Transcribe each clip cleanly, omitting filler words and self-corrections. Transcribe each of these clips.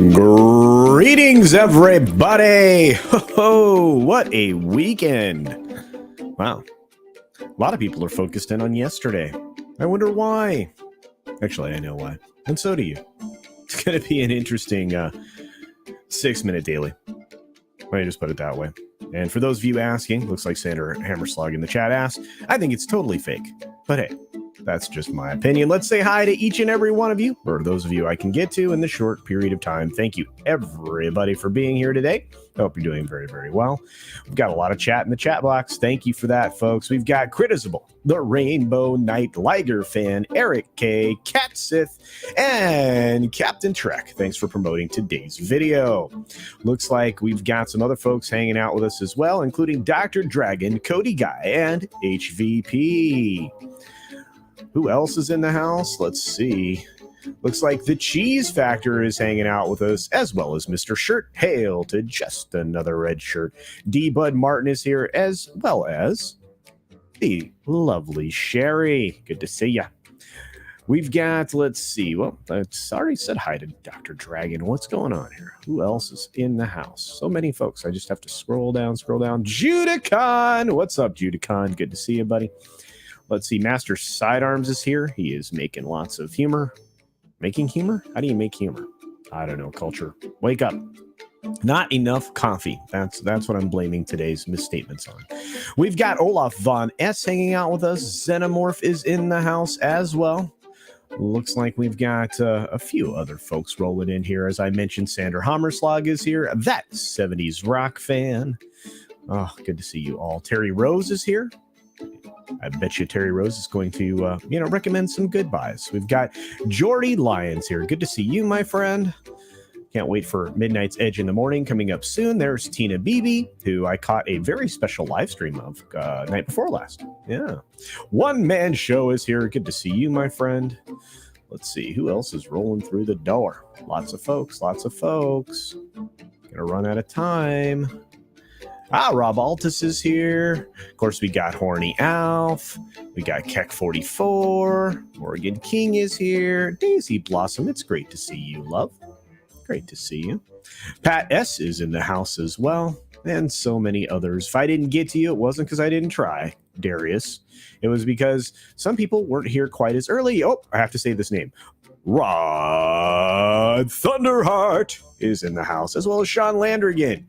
Greetings, everybody! Ho, what a weekend! Wow, a lot of people are focused in on yesterday. I wonder why. Actually, I know why, and so do you. It's going to be an interesting 6-minute daily. Let me just put it that way. And for those of you asking, looks like Sander Hammerslog in the chat asked, I think it's totally fake. But hey, that's just my opinion. Let's say hi to each and every one of you, or those of you I can get to in this short period of time. Thank you, everybody, for being here today. I hope you're doing very, very well. We've got a lot of chat in the chat box. Thank you for that, folks. We've got Critizable, the Rainbow Knight Liger fan, Eric K, Cat Sith, and Captain Trek. Thanks for promoting today's video. Looks like we've got some other folks hanging out with us as well, including Dr. Dragon, Cody Guy, and HVP. Who else is in the house? Let's see. Looks like the Cheese Factor is hanging out with us, as well as Mr. Shirt. Hail to just another red shirt. D. Bud Martin is here, as well as the lovely Sherry. Good to see ya. We've got, let's see. Well, I already said hi to Dr. Dragon. What's going on here? Who else is in the house? So many folks. I just have to scroll down, Judicon! What's up, Judicon? Good to see you, buddy. Let's see, Master Sidearms is here. He is making lots of humor. Making humor? How do you make humor? I don't know, culture. Wake up. Not enough coffee. That's what I'm blaming today's misstatements on. We've got Olaf Von S hanging out with us. Xenomorph is in the house as well. Looks like we've got a few other folks rolling in here. As I mentioned, Sander Hammerslag is here. That 70s rock fan. Oh, good to see you all. Terry Rose is here. I bet you Terry Rose is going to, recommend some good buys. We've got Jordy Lyons here. Good to see you, my friend. Can't wait for Midnight's Edge in the morning coming up soon. There's Tina Beebe, who I caught a very special live stream of night before last. Yeah. One Man Show is here. Good to see you, my friend. Let's see. Who else is rolling through the door? Lots of folks. Gonna run out of time. Rob Altus is here. Of course, we got Horny Alf. We got Keck44. Morgan King is here. Daisy Blossom, it's great to see you, love. Great to see you. Pat S is in the house as well. And so many others. If I didn't get to you, it wasn't because I didn't try, Darius. It was because some people weren't here quite as early. Oh, I have to say this name. Rod Thunderheart is in the house, as well as Sean Landrigan.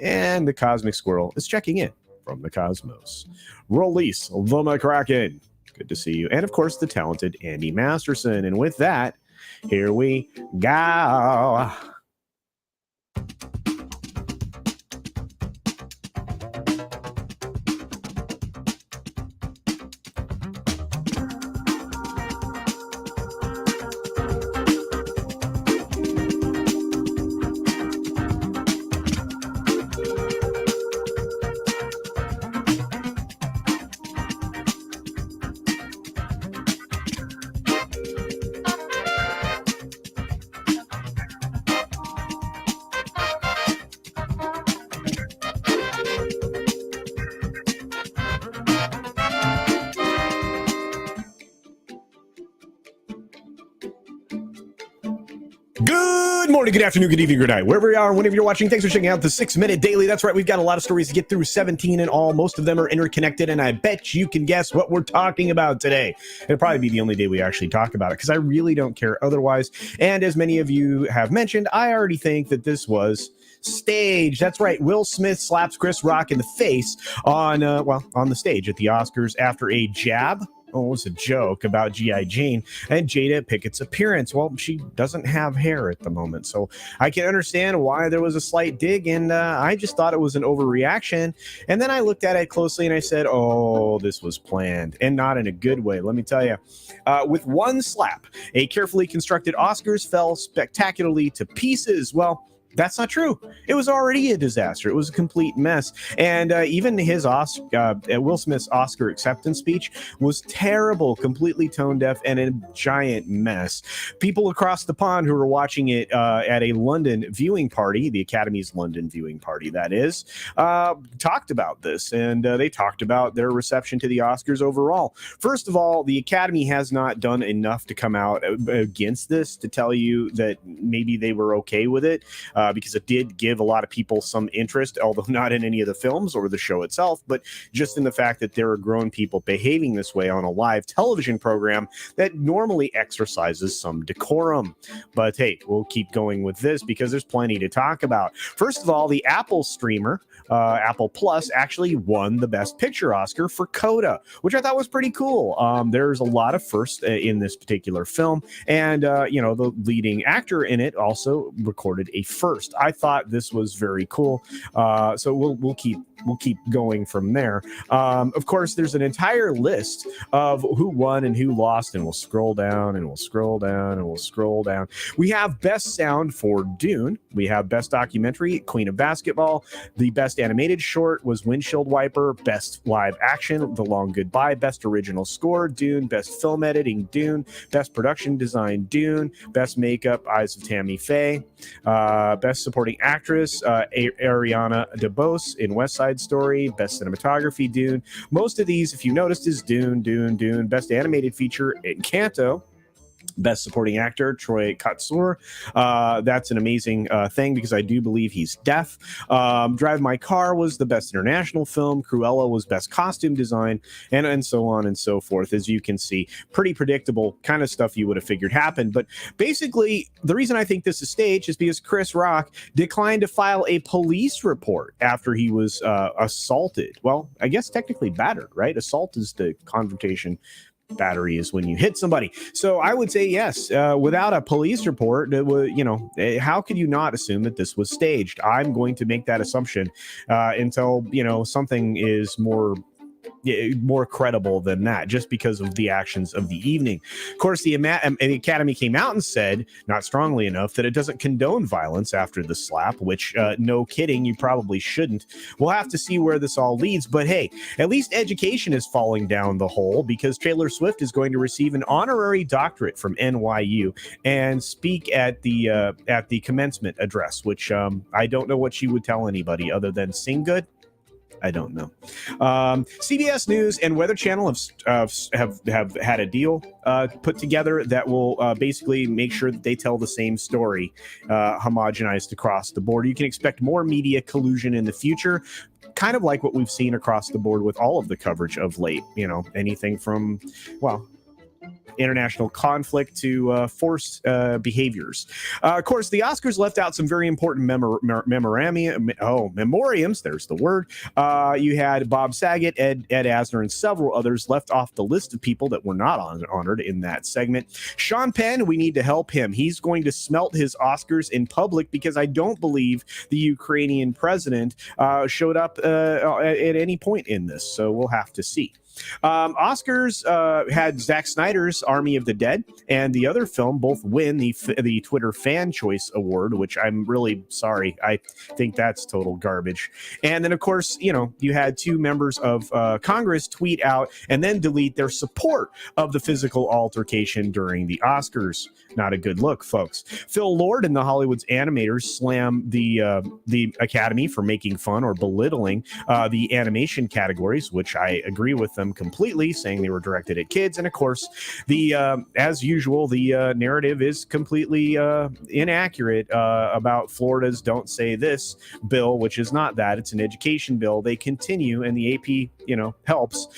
And the Cosmic Squirrel is checking in from the cosmos. Release the McCracken. Good to see you. And, of course, the talented Andy Masterson. And with that, here we go. Good afternoon, good evening, good night, wherever you are, whenever you're watching. Thanks for checking out the 6-Minute Daily. That's right, we've got a lot of stories to get through, 17 in all. Most of them are interconnected, and I bet you can guess what we're talking about today. It'll probably be the only day we actually talk about it, because I really don't care otherwise. And as many of you have mentioned, I already think that this was staged. That's right, Will Smith slaps Chris Rock in the face on the stage at the Oscars after a jab. Oh, it was a joke about G.I. Jane and Jada Pickett's appearance. Well, she doesn't have hair at the moment, so I can understand why there was a slight dig, and I just thought it was an overreaction. And then I looked at it closely and I said, oh, this was planned, and not in a good way, let me tell you. With one slap, a carefully constructed Oscars fell spectacularly to pieces. Well, That's not true. It was already a disaster. It was a complete mess. And even his Will Smith's Oscar acceptance speech was terrible, completely tone deaf, and a giant mess. People across the pond who were watching it at a London viewing party, the Academy's London viewing party, that is, talked about this. And they talked about their reception to the Oscars overall. First of all, the Academy has not done enough to come out against this to tell you that maybe they were okay with it. Because it did give a lot of people some interest, although not in any of the films or the show itself, but just in the fact that there are grown people behaving this way on a live television program that normally exercises some decorum. But hey, we'll keep going with this because there's plenty to talk about. First of all, the Apple streamer, Apple Plus, actually won the Best Picture Oscar for Coda, which I thought was pretty cool. There's a lot of firsts in this particular film, and the leading actor in it also recorded a first. I thought this was very cool. So we'll keep going from there. Of course, there's an entire list of who won and who lost, and we'll scroll down and we'll scroll down and we'll scroll down. We have Best Sound for Dune. We have Best Documentary, Queen of Basketball. The Best Animated Short was Windshield Wiper. Best Live Action, The Long Goodbye. Best Original Score, Dune. Best Film Editing, Dune. Best Production Design, Dune. Best Makeup, Eyes of Tammy Faye. Best Supporting Actress, Ariana DeBose in West Side Story. Best Cinematography, Dune. Most of these, if you noticed, is Dune. Best Animated Feature, Encanto. Best Supporting Actor, Troy Kotsur. That's an amazing thing because I do believe he's deaf. Drive My Car was the Best International Film. Cruella was Best Costume Design, and so on and so forth. As you can see, pretty predictable kind of stuff you would have figured happened. But basically, the reason I think this is staged is because Chris Rock declined to file a police report after he was assaulted. Well, I guess technically battered, right? Assault is the confrontation. Battery is when you hit somebody. So I would say yes. Without a police report, how could you not assume that this was staged? I'm going to make that assumption until something is more credible than that, just because of the actions of the evening. Of course, the Academy came out and said, not strongly enough, that it doesn't condone violence after the slap, which, no kidding, you probably shouldn't. We'll have to see where this all leads, but hey, at least education is falling down the hole because Taylor Swift is going to receive an honorary doctorate from NYU and speak at the commencement address, which I don't know what she would tell anybody other than sing good. I don't know. CBS News and Weather Channel have had a deal put together that will basically make sure that they tell the same story, homogenized across the board. You can expect more media collusion in the future, kind of like what we've seen across the board with all of the coverage of late. Anything from, international conflict to forced behaviors. Of course, the Oscars left out some very important memoriams. There's the word. You had Bob Saget, Ed Asner, and several others left off the list of people that were not honored in that segment. Sean Penn, we need to help him. He's going to smelt his Oscars in public because I don't believe the Ukrainian president showed up at any point in this. So we'll have to see. Oscars had Zack Snyder's Army of the Dead and the other film both win the Twitter Fan Choice Award, which I'm really sorry. I think that's total garbage. And then, of course, you had two members of Congress tweet out and then delete their support of the physical altercation during the Oscars. Not a good look, folks. Phil Lord and the Hollywood's Animators slam the Academy for making fun or belittling the animation categories, which I agree with them completely, saying they were directed at kids. And of course, as usual, the narrative is completely inaccurate about Florida's Don't Say This bill, which is not that. It's an education bill. They continue, and the AP, helps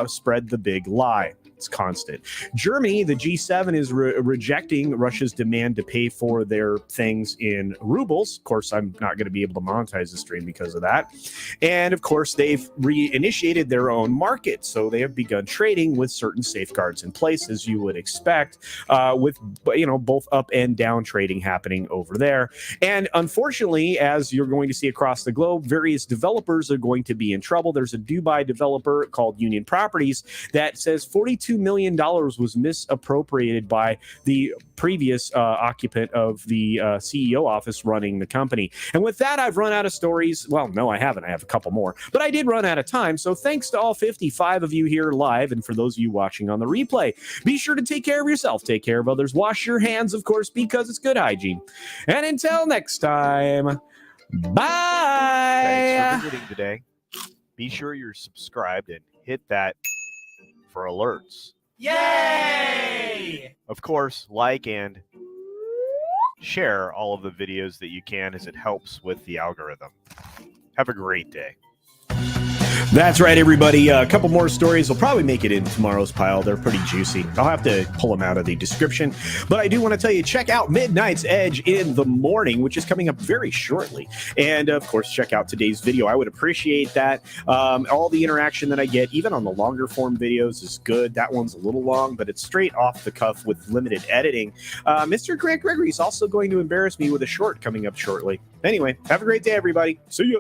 spread the big lie. It's constant. Germany, the G7, is rejecting Russia's demand to pay for their things in rubles. Of course, I'm not going to be able to monetize the stream because of that. And of course, they've reinitiated their own market. So they have begun trading with certain safeguards in place, as you would expect, with both up and down trading happening over there. And unfortunately, as you're going to see across the globe, various developers are going to be in trouble. There's a Dubai developer called Union Properties that says 42 $1.2 million was misappropriated by the previous occupant of the CEO office running the company. And with that, I've run out of stories. Well, no, I haven't. I have a couple more, but I did run out of time. So thanks to all 55 of you here live, and for those of you watching on the replay, be sure to take care of yourself, take care of others, wash your hands, of course, because it's good hygiene. And until next time, bye. Thanks for visiting today. Be sure you're subscribed and hit that for alerts. Yay! Of course, like and share all of the videos that you can, as it helps with the algorithm. Have a great day. That's right, everybody. A couple more stories will probably make it in tomorrow's pile. They're pretty juicy. I'll have to pull them out of the description. But I do want to tell you, check out Midnight's Edge in the morning, which is coming up very shortly. And, of course, check out today's video. I would appreciate that. All the interaction that I get, even on the longer form videos, is good. That one's a little long, but it's straight off the cuff with limited editing. Mr. Grant Gregory is also going to embarrass me with a short coming up shortly. Anyway, have a great day, everybody. See ya.